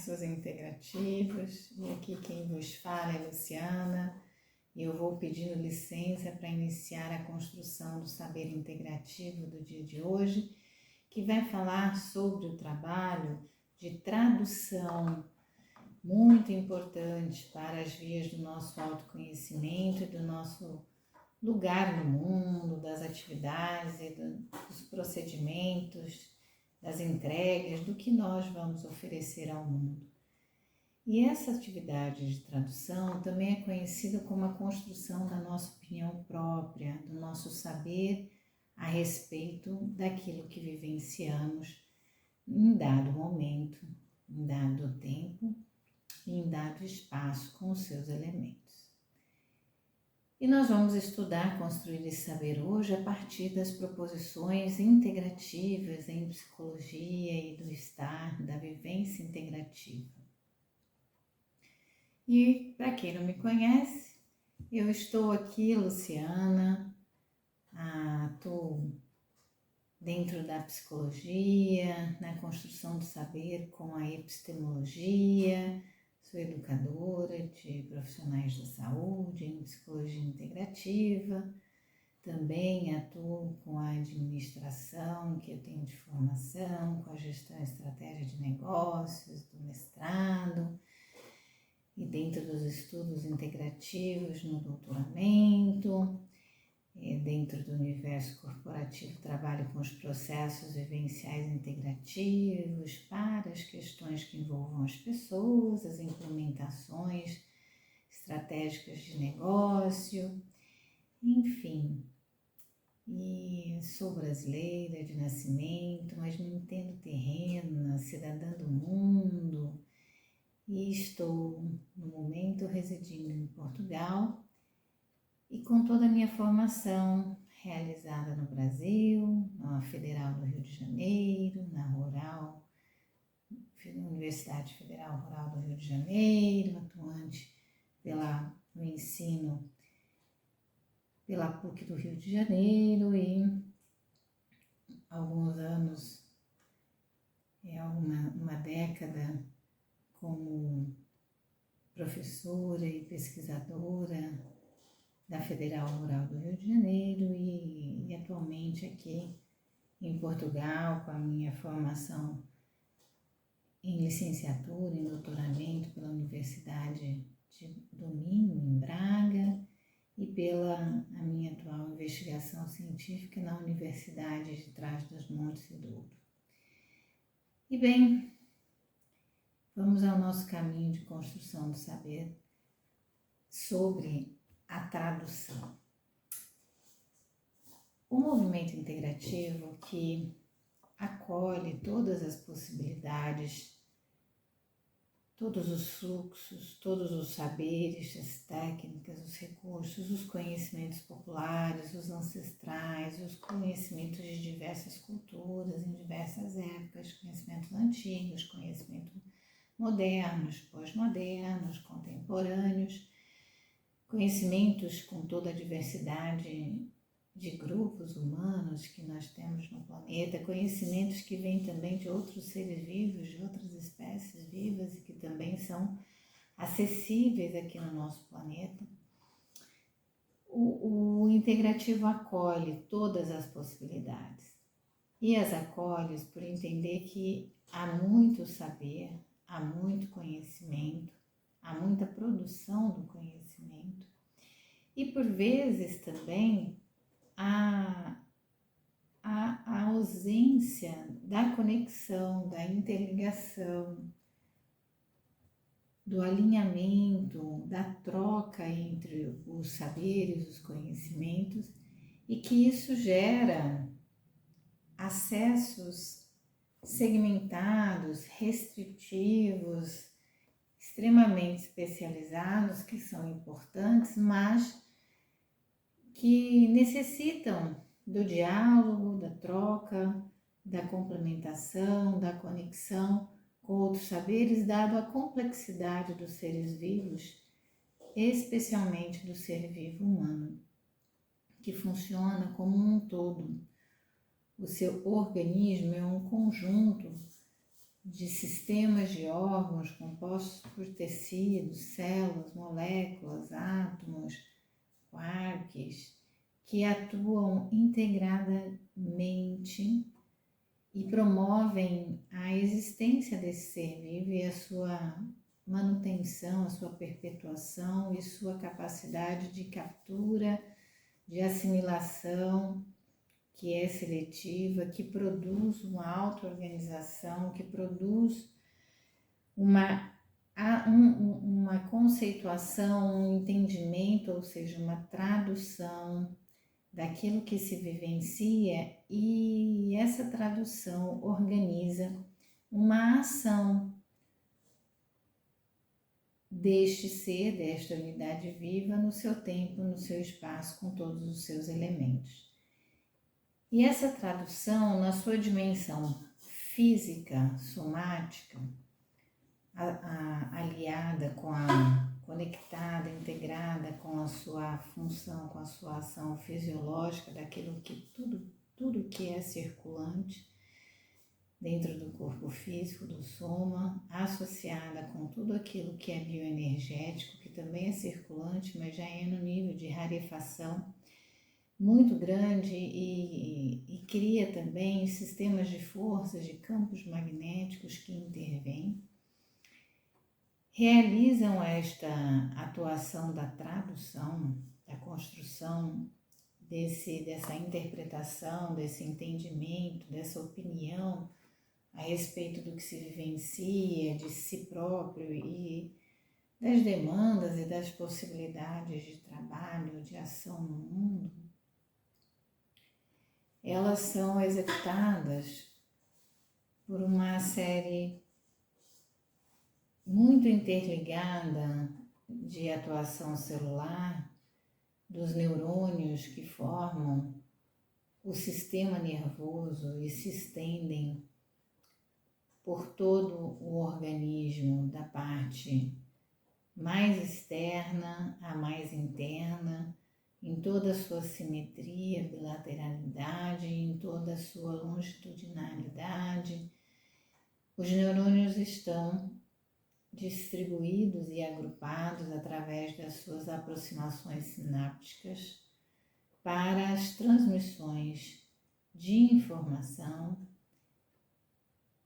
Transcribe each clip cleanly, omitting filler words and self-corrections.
Processos Integrativos, e aqui quem vos fala é Luciana, e eu vou pedindo licença para iniciar a construção do saber integrativo do dia de hoje, que vai falar sobre o trabalho de tradução, muito importante para as vias do nosso autoconhecimento e do nosso lugar no mundo, das atividades e dos procedimentos, das entregas, do que nós vamos oferecer ao mundo. E essa atividade de tradução também é conhecida como a construção da nossa opinião própria, do nosso saber a respeito daquilo que vivenciamos em dado momento, em dado tempo e em dado espaço com os seus elementos. E nós vamos estudar, construir esse saber hoje a partir das proposições integrativas em psicologia e do estar, da vivência integrativa. E para quem não me conhece, eu estou aqui, Luciana, atuo dentro da psicologia, na construção do saber com a epistemologia. Sou educadora de profissionais da saúde em psicologia integrativa, também atuo com a administração que eu tenho de formação, com a gestão e estratégia de negócios, do mestrado, e dentro dos estudos integrativos no doutoramento. Dentro do universo corporativo, trabalho com os processos vivenciais integrativos para as questões que envolvam as pessoas, as implementações estratégicas de negócio, enfim. E sou brasileira de nascimento, mas me entendo terrena, cidadã do mundo, e estou, no momento, residindo em Portugal, e com toda a minha formação realizada no Brasil, na Federal do Rio de Janeiro, na Universidade Federal Rural do Rio de Janeiro, atuante no ensino pela PUC do Rio de Janeiro, e alguns anos, uma década como professora e pesquisadora da Federal Rural do Rio de Janeiro e atualmente aqui em Portugal com a minha formação em licenciatura, em doutoramento pela Universidade do Minho, em Braga, e pela a minha atual investigação científica na Universidade de Trás-os-Montes e Douro. E bem, vamos ao nosso caminho de construção do saber sobre a tradução. O movimento integrativo que acolhe todas as possibilidades, todos os fluxos, todos os saberes, as técnicas, os recursos, os conhecimentos populares, os ancestrais, os conhecimentos de diversas culturas, em diversas épocas, conhecimentos antigos, conhecimentos modernos, pós-modernos, contemporâneos, conhecimentos com toda a diversidade de grupos humanos que nós temos no planeta, conhecimentos que vêm também de outros seres vivos, de outras espécies vivas e que também são acessíveis aqui no nosso planeta. O integrativo acolhe todas as possibilidades e as acolhe por entender que há muito saber, há muito conhecimento, há muita produção do conhecimento e por vezes também a ausência da conexão, da interligação, do alinhamento, da troca entre os saberes, os conhecimentos, e que isso gera acessos segmentados, restritivos, extremamente especializados, que são importantes, mas que necessitam do diálogo, da troca, da complementação, da conexão com outros saberes, dado a complexidade dos seres vivos, especialmente do ser vivo humano, que funciona como um todo. O seu organismo é um conjunto de sistemas de órgãos compostos por tecidos, células, moléculas, átomos, quarks, que atuam integradamente e promovem a existência desse ser vivo e a sua manutenção, a sua perpetuação e sua capacidade de captura, de assimilação, que é seletiva, que produz uma auto-organização, que produz uma conceituação, um entendimento, ou seja, uma tradução daquilo que se vivencia, e essa tradução organiza uma ação deste ser, desta unidade viva, no seu tempo, no seu espaço, com todos os seus elementos. E essa tradução, na sua dimensão física, somática, aliada com a conectada, integrada com a sua função, com a sua ação fisiológica, daquilo que tudo que é circulante dentro do corpo físico, do soma, associada com tudo aquilo que é bioenergético, que também é circulante, mas já é no nível de rarefação muito grande e cria também sistemas de forças, de campos magnéticos que intervêm, realizam esta atuação da tradução, da construção dessa interpretação, desse entendimento, dessa opinião a respeito do que se vivencia, de si próprio e das demandas e das possibilidades de trabalho, de ação no mundo. Elas são executadas por uma série muito interligada de atuação celular dos neurônios que formam o sistema nervoso e se estendem por todo o organismo, da parte mais externa à mais interna, em toda a sua simetria, bilateralidade, em toda a sua longitudinalidade. Os neurônios estão distribuídos e agrupados através das suas aproximações sinápticas para as transmissões de informação,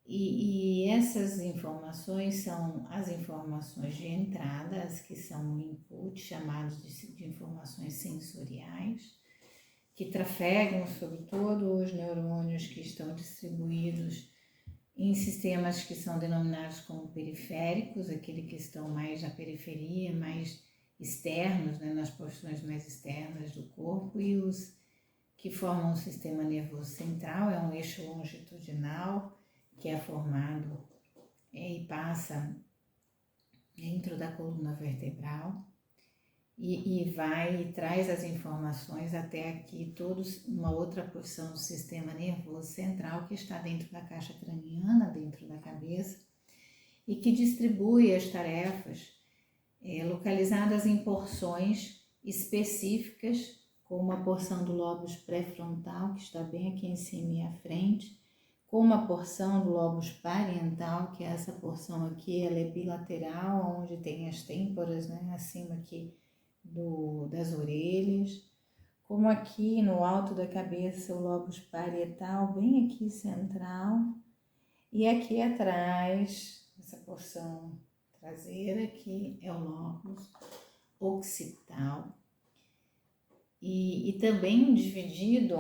e essas informações são as informações de entrada, as que são o input, chamados de informações sensoriais, que trafegam sobre todos os neurônios que estão distribuídos em sistemas que são denominados como periféricos, aqueles que estão mais na periferia, mais externos, né, nas porções mais externas do corpo, e os que formam o sistema nervoso central, é um eixo longitudinal que é formado e passa dentro da coluna vertebral e vai e traz as informações até aqui, todos uma outra porção do sistema nervoso central que está dentro da caixa craniana, dentro da cabeça, e que distribui as tarefas localizadas em porções específicas, com uma porção do lóbulo pré-frontal, que está bem aqui em cima e à frente, com uma porção do lóbulo parietal, que é essa porção aqui, ela é bilateral, onde tem as têmporas, né, acima aqui das orelhas, como aqui no alto da cabeça o lóbulo parietal, bem aqui central, e aqui atrás, essa porção traseira aqui é o lóbulo occipital, e também dividido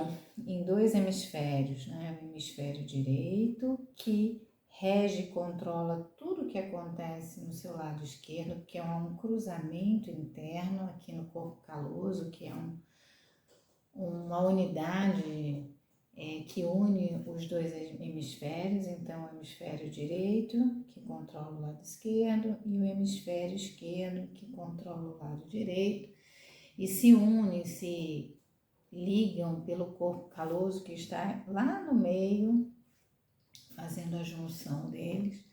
em dois hemisférios, né? O hemisfério direito, que rege e controla tudo o que acontece no seu lado esquerdo, que é um cruzamento interno aqui no corpo caloso, que é uma unidade que une os dois hemisférios. Então, o hemisfério direito, que controla o lado esquerdo, e o hemisfério esquerdo, que controla o lado direito, e se unem, se ligam pelo corpo caloso que está lá no meio, fazendo a junção deles.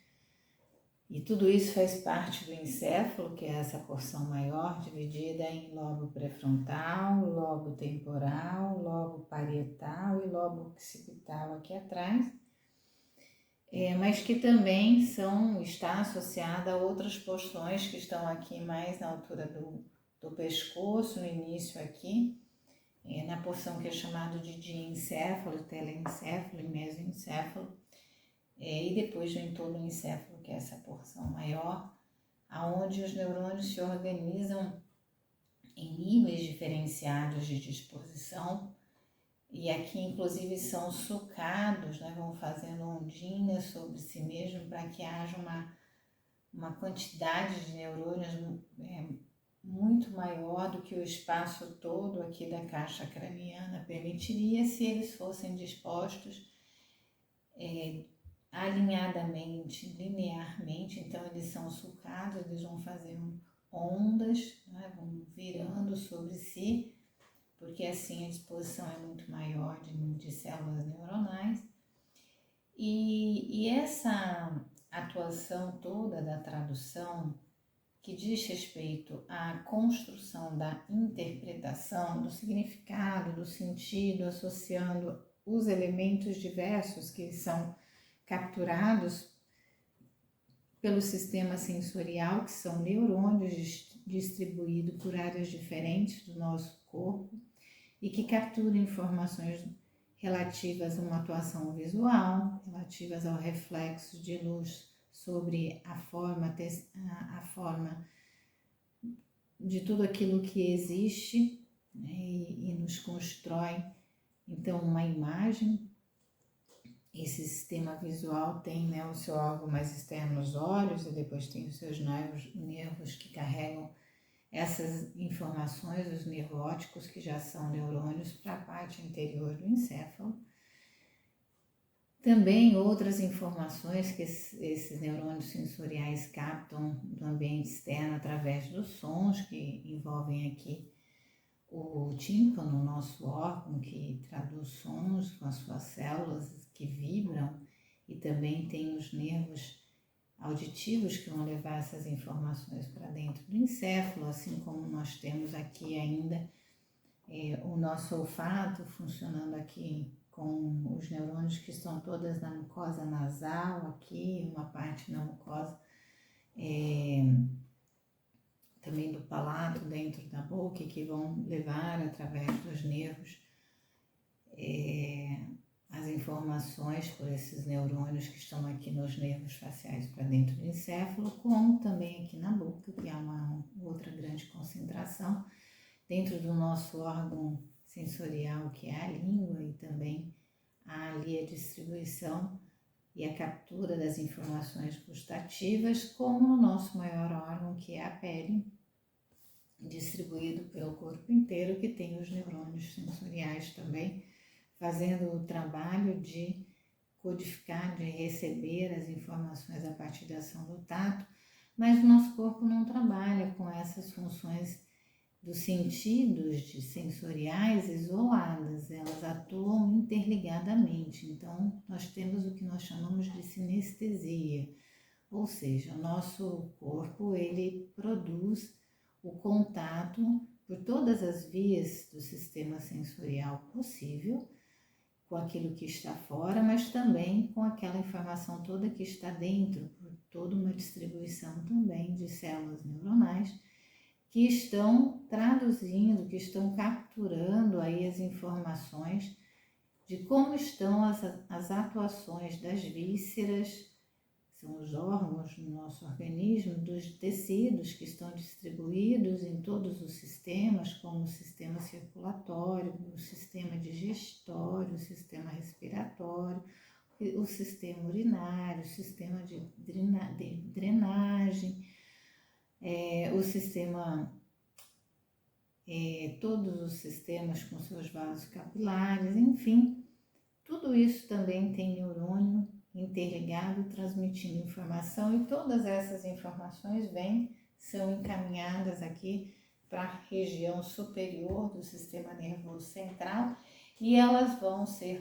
E tudo isso faz parte do encéfalo, que é essa porção maior, dividida em lobo pré-frontal, lobo temporal, lobo parietal e lobo occipital aqui atrás. mas que também está associada a outras porções que estão aqui mais na altura do pescoço, no início aqui, na porção que é chamada de diencéfalo, telencéfalo e mesencéfalo, e depois do entorno encéfalo, que é essa porção maior, aonde os neurônios se organizam em níveis diferenciados de disposição, e aqui inclusive são sucados, né, vão fazendo ondinhas sobre si mesmo para que haja uma quantidade de neurônios muito maior do que o espaço todo aqui da caixa craniana permitiria se eles fossem dispostos alinhadamente, linearmente. Então eles são sucados, eles vão fazendo ondas, né, vão virando sobre si, porque assim a disposição é muito maior de células neuronais. E essa atuação toda da tradução, que diz respeito à construção da interpretação, do significado, do sentido, associando os elementos diversos que são capturados pelo sistema sensorial, que são neurônios distribuídos por áreas diferentes do nosso corpo e que capturam informações relativas a uma atuação visual, relativas ao reflexo de luz sobre a forma de tudo aquilo que existe, né, e nos constrói então uma imagem. Esse sistema visual tem, né, o seu órgão mais externo, os olhos, e depois tem os seus nervos que carregam essas informações, os nervóticos, que já são neurônios, para a parte interior do encéfalo. Também outras informações que esses neurônios sensoriais captam do ambiente externo através dos sons, que envolvem aqui o tímpano, nosso órgão que traduz sons com as suas células que vibram, e também tem os nervos auditivos que vão levar essas informações para dentro do encéfalo, assim como nós temos aqui ainda o nosso olfato funcionando aqui com os neurônios que estão todas na mucosa nasal, aqui uma parte na mucosa também do palato, dentro da boca, que vão levar através dos nervos as informações por esses neurônios que estão aqui nos nervos faciais para dentro do encéfalo, como também aqui na boca, que é uma outra grande concentração, dentro do nosso órgão sensorial, que é a língua, e também há ali a distribuição e a captura das informações gustativas, como no nosso maior órgão, que é a pele, distribuído pelo corpo inteiro, que tem os neurônios sensoriais também, fazendo o trabalho de codificar, de receber as informações a partir da ação do tato, mas o nosso corpo não trabalha com essas funções dos sentidos sensoriais isoladas, elas atuam interligadamente. Então, nós temos o que nós chamamos de sinestesia, ou seja, o nosso corpo, ele produz o contato por todas as vias do sistema sensorial possível, com aquilo que está fora, mas também com aquela informação toda que está dentro, por toda uma distribuição também de células neuronais, que estão traduzindo, que estão capturando aí as informações de como estão as atuações das vísceras, são os órgãos do nosso organismo, dos tecidos que estão distribuídos em todos os sistemas, como o sistema circulatório, o sistema digestório, o sistema respiratório, o sistema urinário, o sistema de drenagem, o sistema, todos os sistemas com seus vasos capilares, enfim, tudo isso também tem neurônio interligado, transmitindo informação, e todas essas informações são encaminhadas aqui para a região superior do sistema nervoso central, e elas vão ser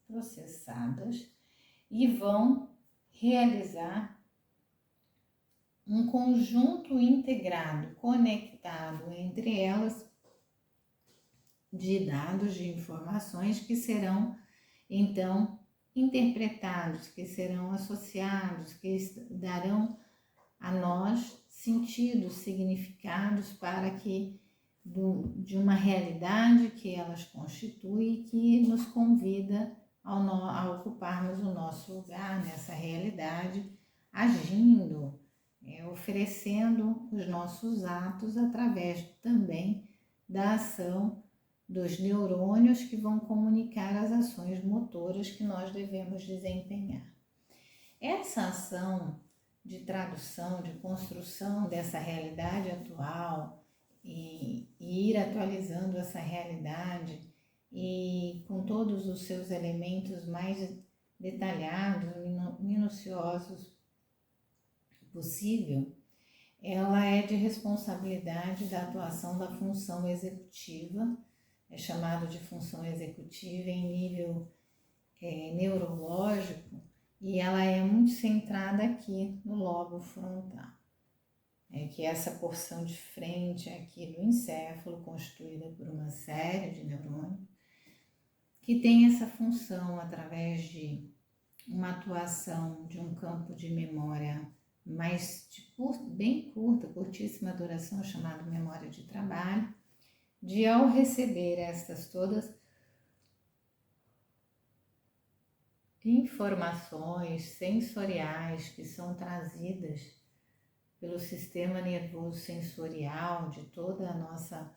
processadas e vão realizar um conjunto integrado, conectado entre elas, de dados, de informações que serão então interpretados, que serão associados, que darão a nós sentidos, significados para que de uma realidade que elas constituem, que nos convida a ocuparmos o nosso lugar nessa realidade, agindo, oferecendo os nossos atos através também da ação dos neurônios que vão comunicar as ações motoras que nós devemos desempenhar. Essa ação de tradução, de construção dessa realidade atual e ir atualizando essa realidade e com todos os seus elementos mais detalhados, minuciosos possível, ela é de responsabilidade da atuação da função executiva, é chamado de função executiva em nível neurológico, e ela é muito centrada aqui no lobo frontal, que é essa porção de frente aqui do encéfalo, constituída por uma série de neurônios, que tem essa função através de uma atuação de um campo de memória bem curta, curtíssima duração, chamado memória de trabalho, de ao receber estas todas informações sensoriais que são trazidas pelo sistema nervoso sensorial, de toda a nossa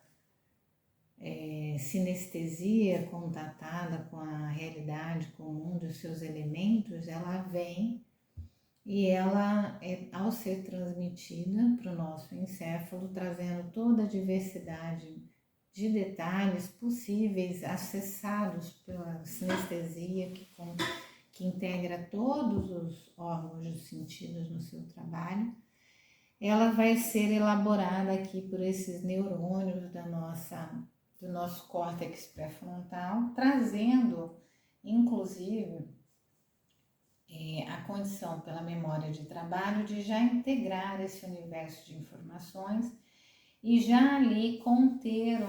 sinestesia contatada com a realidade, com o mundo e os seus elementos, ela vem e ela, ao ser transmitida para o nosso encéfalo, trazendo toda a diversidade de detalhes possíveis, acessados pela sinestesia que integra todos os órgãos dos sentidos no seu trabalho, ela vai ser elaborada aqui por esses neurônios do nosso córtex pré-frontal, trazendo, inclusive, a condição pela memória de trabalho de já integrar esse universo de informações e já ali conter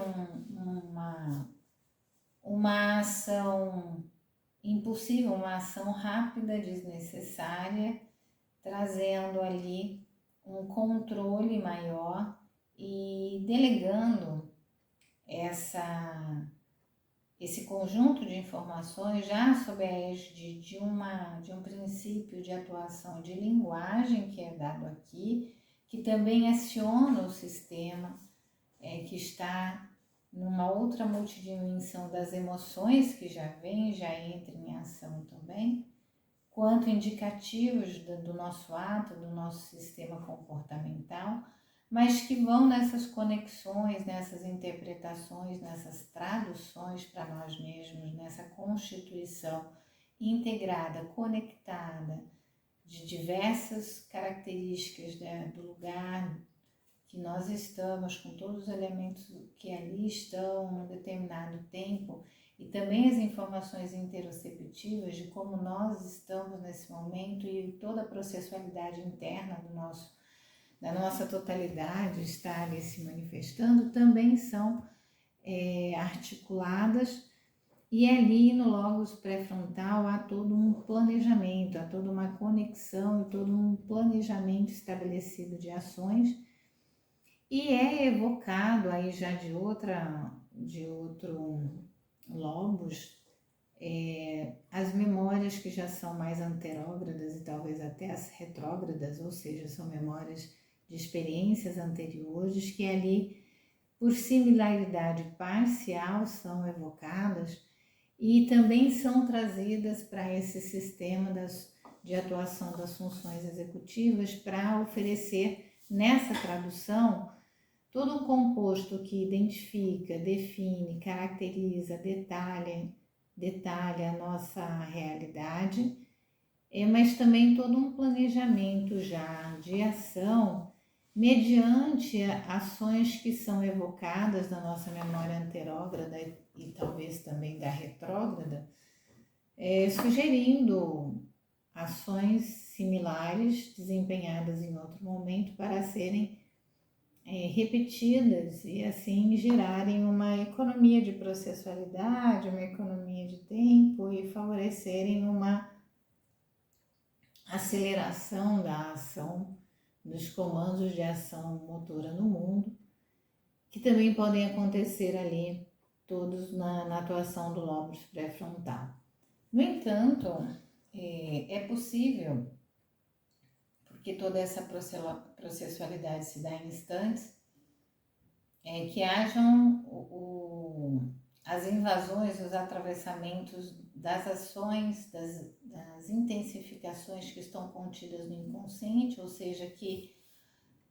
uma ação impulsiva, uma ação rápida, desnecessária, trazendo ali um controle maior e delegando esse conjunto de informações já sob a égide de um princípio de atuação de linguagem que é dado aqui, que também aciona o sistema que está numa outra multidimensão das emoções que já vem, já entra em ação também, quanto indicativos do nosso ato, do nosso sistema comportamental, mas que vão nessas conexões, nessas interpretações, nessas traduções para nós mesmos, nessa constituição integrada, conectada, de diversas características do lugar que nós estamos, com todos os elementos que ali estão num determinado tempo, e também as informações interoceptivas de como nós estamos nesse momento e toda a processualidade interna da nossa totalidade está ali se manifestando, também são articuladas, e ali no lóbulo pré-frontal há todo um planejamento, há toda uma conexão e todo um planejamento estabelecido de ações, e é evocado aí já de outro lobos, as memórias que já são mais anterógradas e talvez até as retrógradas, ou seja, são memórias de experiências anteriores que ali, por similaridade parcial, são evocadas e também são trazidas para esse sistema de atuação das funções executivas para oferecer nessa tradução todo um composto que identifica, define, caracteriza, detalha a nossa realidade, mas também todo um planejamento já de ação mediante ações que são evocadas da nossa memória anterógrada e talvez também da retrógrada, sugerindo ações similares desempenhadas em outro momento para serem repetidas e assim gerarem uma economia de processualidade, uma economia de tempo e favorecerem uma aceleração da ação dos comandos de ação motora no mundo, que também podem acontecer ali todos na atuação do lóbulo pré-frontal. No entanto, é possível, porque toda essa processualidade se dá em instantes, que hajam as invasões, os atravessamentos das ações, das intensificações que estão contidas no inconsciente, ou seja, que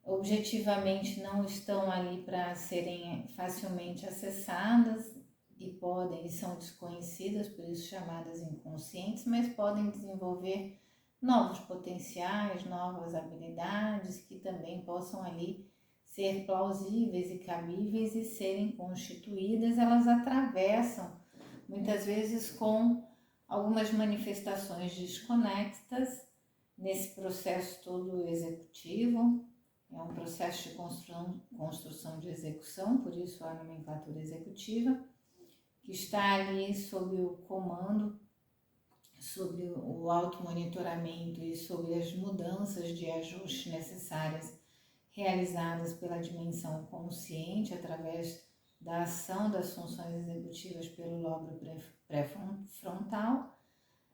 objetivamente não estão ali para serem facilmente acessadas e podem e são desconhecidas, por isso chamadas inconscientes, mas podem desenvolver novos potenciais, novas habilidades que também possam ali ser plausíveis e cabíveis e serem constituídas. Elas atravessam muitas vezes com algumas manifestações desconexas nesse processo todo executivo. É um processo de construção de execução, por isso a nomenclatura executiva, que está ali sob o comando, sobre o automonitoramento e sobre as mudanças de ajuste necessárias realizadas pela dimensão consciente através da ação das funções executivas pelo lóbulo pré-frontal,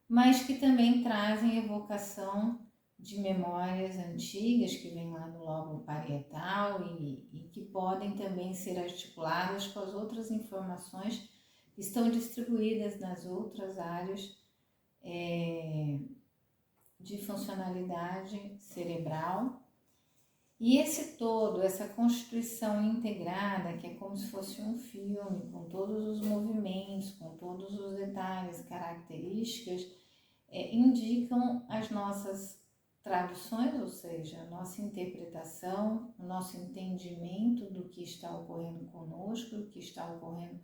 mas que também trazem evocação de memórias antigas que vêm lá do lóbulo parietal e que podem também ser articuladas com as outras informações que estão distribuídas nas outras áreas de funcionalidade cerebral. E esse todo, essa constituição integrada, que é como se fosse um filme, com todos os movimentos, com todos os detalhes, características, indicam as nossas traduções, ou seja, a nossa interpretação, o nosso entendimento do que está ocorrendo conosco, o que está ocorrendo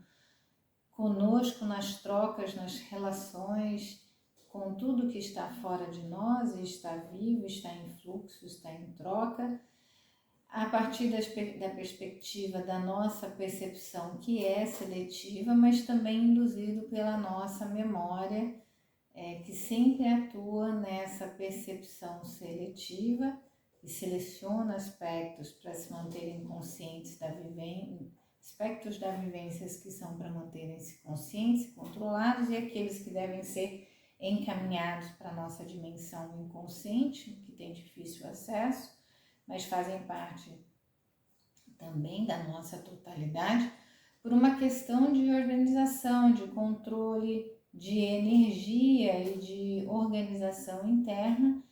conosco nas trocas, nas relações, com tudo que está fora de nós e está vivo, está em fluxo, está em troca, a partir da perspectiva da nossa percepção, que é seletiva, mas também induzido pela nossa memória, que sempre atua nessa percepção seletiva e seleciona aspectos para se manterem conscientes da vivência, aspectos da vivências que são para manterem-se conscientes e controlados, e aqueles que devem ser encaminhados para a nossa dimensão inconsciente, que tem difícil acesso, mas fazem parte também da nossa totalidade, por uma questão de organização, de controle, de energia e de organização interna,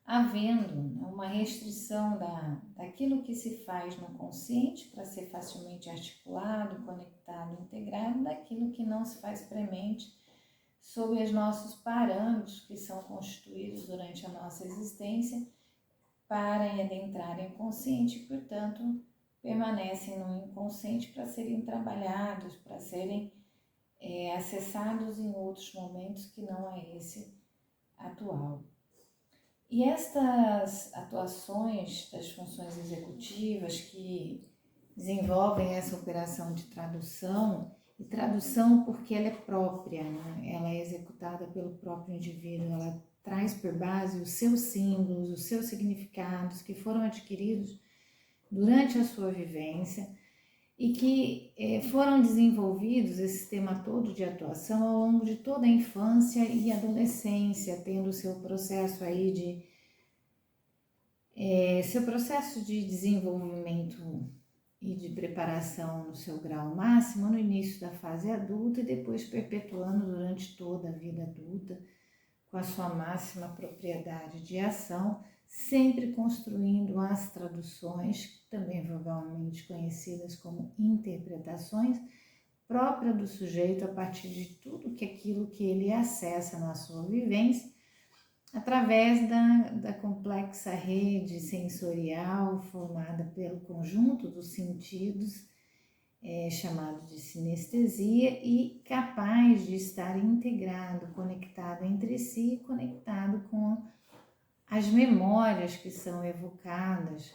havendo uma restrição daquilo que se faz no consciente para ser facilmente articulado, conectado, integrado, daquilo que não se faz premente sob os nossos parâmetros que são constituídos durante a nossa existência para adentrarem o consciente e, portanto, permanecem no inconsciente para serem trabalhados, para serem acessados em outros momentos que não é esse atual. E estas atuações das funções executivas que desenvolvem essa operação de tradução, e tradução porque ela é própria, né? Ela é executada pelo próprio indivíduo, ela traz por base os seus símbolos, os seus significados que foram adquiridos durante a sua vivência e que foram desenvolvidos, esse sistema todo de atuação, ao longo de toda a infância e adolescência, tendo o seu processo aí seu processo de desenvolvimento e de preparação no seu grau máximo no início da fase adulta e depois perpetuando durante toda a vida adulta com a sua máxima propriedade de ação, sempre construindo as traduções, também vulgarmente conhecidas como interpretações, própria do sujeito a partir de tudo aquilo que ele acessa na sua vivência, através da complexa rede sensorial formada pelo conjunto dos sentidos, chamado de sinestesia, e capaz de estar integrado, conectado entre si, conectado com as memórias que são evocadas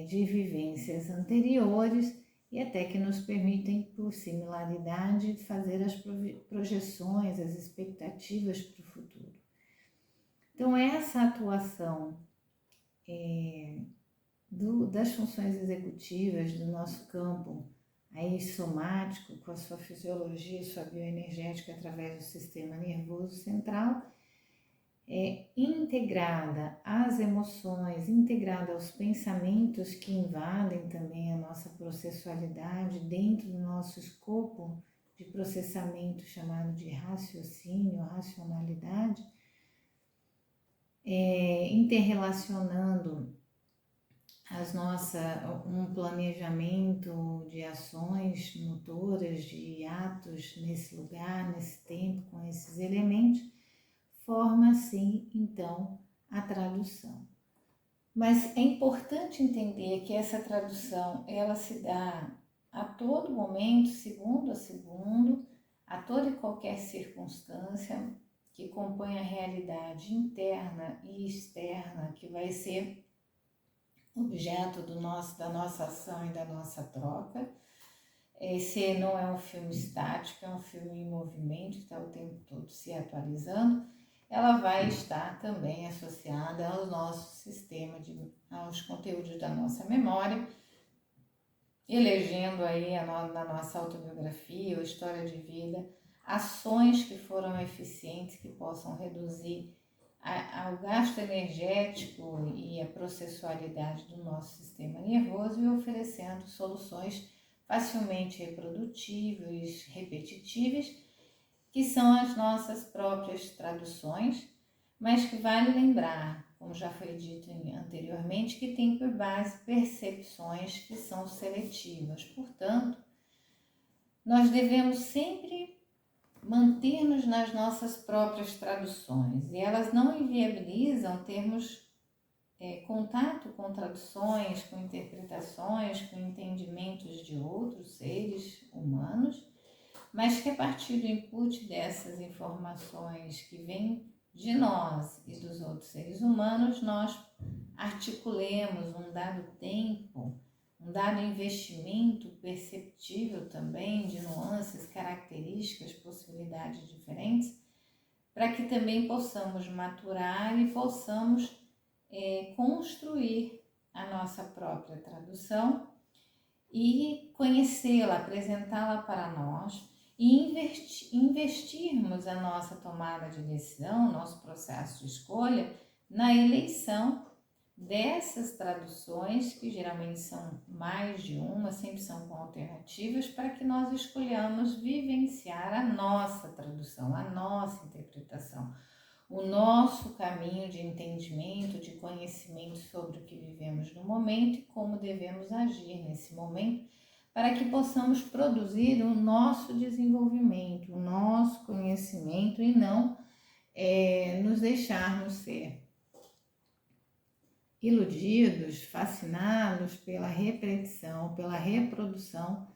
de vivências anteriores e até que nos permitem, por similaridade, fazer as projeções, as expectativas para o futuro. Então, essa atuação das funções executivas do nosso campo aí somático, com a sua fisiologia, sua bioenergética através do sistema nervoso central, integrada às emoções, integrada aos pensamentos que invadem também a nossa processualidade dentro do nosso escopo de processamento chamado de raciocínio, racionalidade, interrelacionando um planejamento de ações motoras, de atos nesse lugar, nesse tempo, com esses elementos, forma assim, então, a tradução. Mas é importante entender que essa tradução, ela se dá a todo momento, segundo a segundo, a toda e qualquer circunstância que compõe a realidade interna e externa, que vai ser objeto da nossa ação e da nossa troca. Esse não é um filme estático, é um filme em movimento, que está o tempo todo se atualizando. Ela vai estar também associada ao nosso sistema, aos conteúdos da nossa memória, elegendo aí na nossa autobiografia ou história de vida, ações que foram eficientes, que possam reduzir ao gasto energético e a processualidade do nosso sistema nervoso e oferecendo soluções facilmente reprodutíveis, repetitíveis, que são as nossas próprias traduções, mas que vale lembrar, como já foi dito anteriormente, que tem por base percepções que são seletivas. Portanto, nós devemos sempre manter-nos nas nossas próprias traduções, e elas não inviabilizam termos contato com traduções, com interpretações, com entendimentos de outros seres humanos, mas que a partir do input dessas informações que vêm de nós e dos outros seres humanos, nós articulemos um dado tempo, um dado investimento perceptível também de nuances, características, possibilidades diferentes, para que também possamos maturar e possamos construir a nossa própria tradução e conhecê-la, apresentá-la para nós e investirmos a nossa tomada de decisão, nosso processo de escolha, na eleição dessas traduções, que geralmente são mais de uma, sempre são com alternativas, para que nós escolhamos vivenciar a nossa tradução, a nossa interpretação, o nosso caminho de entendimento, de conhecimento sobre o que vivemos no momento e como devemos agir nesse momento, para que possamos produzir o nosso desenvolvimento, o nosso conhecimento e não nos deixarmos ser iludidos, fascinados pela repetição, pela reprodução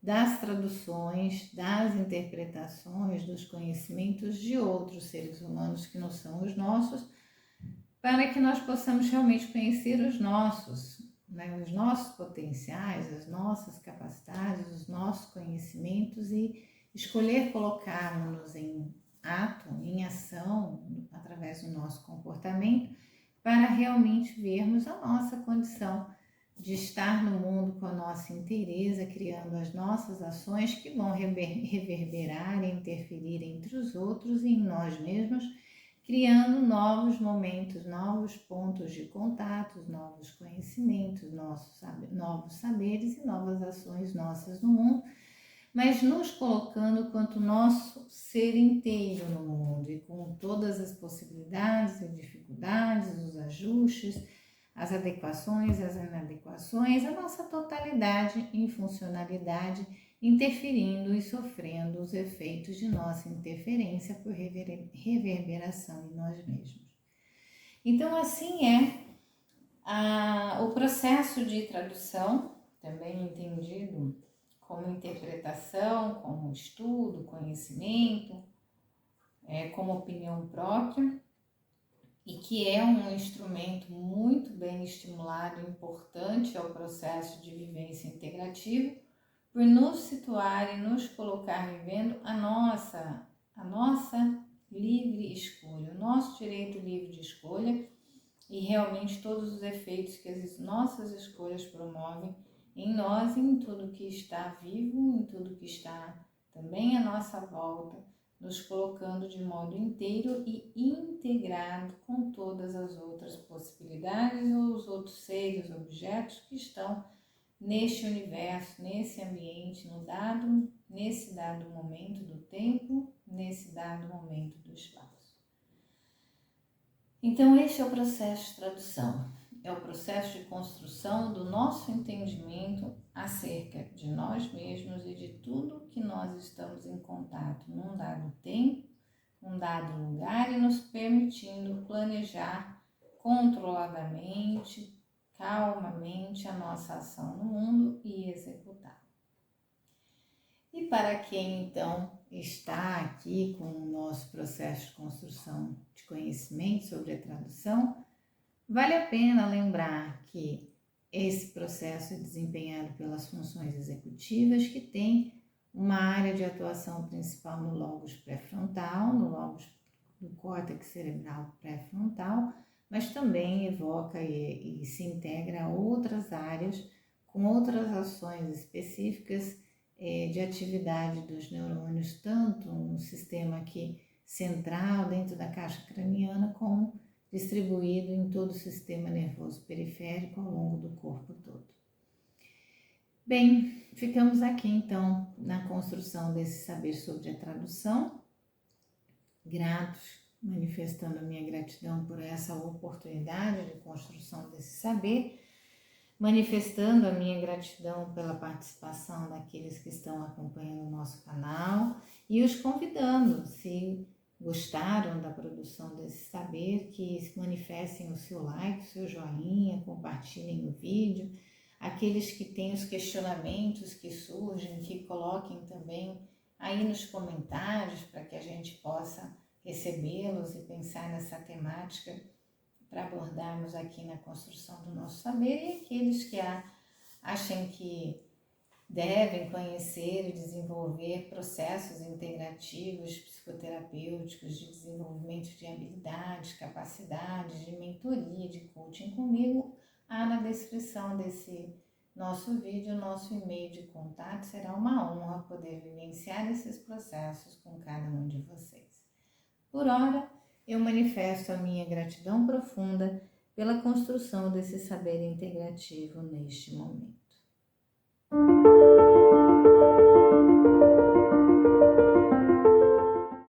das traduções, das interpretações, dos conhecimentos de outros seres humanos que não são os nossos, para que nós possamos realmente conhecer os nossos potenciais, as nossas capacidades, os nossos conhecimentos e escolher colocá-los em ato, em ação, através do nosso comportamento, para realmente vermos a nossa condição de estar no mundo com a nossa inteireza, criando as nossas ações que vão reverberar e interferir entre os outros e em nós mesmos, criando novos momentos, novos pontos de contatos, novos conhecimentos, novos saberes e novas ações nossas no mundo, mas nos colocando quanto nosso ser inteiro no mundo e com todas as possibilidades e dificuldades, os ajustes, as adequações, as inadequações, a nossa totalidade em funcionalidade, interferindo e sofrendo os efeitos de nossa interferência por reverberação em nós mesmos. Então, assim o processo de tradução, também entendido como interpretação, como estudo, conhecimento, como opinião própria, e que é um instrumento muito bem estimulado e importante ao processo de vivência integrativa, por nos situar e nos colocar vivendo a nossa livre escolha, o nosso direito livre de escolha e realmente todos os efeitos que as nossas escolhas promovem em nós e em tudo que está vivo, em tudo que está também à nossa volta, nos colocando de modo inteiro e integrado com todas as outras possibilidades ou os outros seres, objetos que estão neste universo, nesse ambiente, nesse dado momento do tempo, nesse dado momento do espaço. Então, este é o processo de tradução, é o processo de construção do nosso entendimento acerca de nós mesmos e de tudo que nós estamos em contato num dado tempo, num dado lugar e nos permitindo planejar controladamente, calmamente a nossa ação no mundo e executá-la. E para quem então está aqui com o nosso processo de construção de conhecimento sobre a tradução, vale a pena lembrar que esse processo é desempenhado pelas funções executivas que tem uma área de atuação principal no lóbulo pré-frontal, no lóbulo do córtex cerebral pré-frontal, mas também evoca e se integra a outras áreas com outras ações específicas de atividade dos neurônios, tanto no sistema aqui central, dentro da caixa craniana, como distribuído em todo o sistema nervoso periférico ao longo do corpo todo. Bem, ficamos aqui então na construção desse saber sobre a tradução, gratos, manifestando a minha gratidão por essa oportunidade de construção desse saber, manifestando a minha gratidão pela participação daqueles que estão acompanhando o nosso canal e os convidando, se gostaram da produção desse saber, que se manifestem o seu like, o seu joinha, compartilhem o vídeo. Aqueles que têm os questionamentos que surgem, que coloquem também aí nos comentários para que a gente possa recebê-los e pensar nessa temática para abordarmos aqui na construção do nosso saber, e aqueles que achem que devem conhecer e desenvolver processos integrativos, psicoterapêuticos, de desenvolvimento de habilidades, capacidades, de mentoria, de coaching comigo, há na descrição desse nosso vídeo, nosso e-mail de contato. Será uma honra poder vivenciar esses processos com cada um de vocês. Por ora, eu manifesto a minha gratidão profunda pela construção desse saber integrativo neste momento.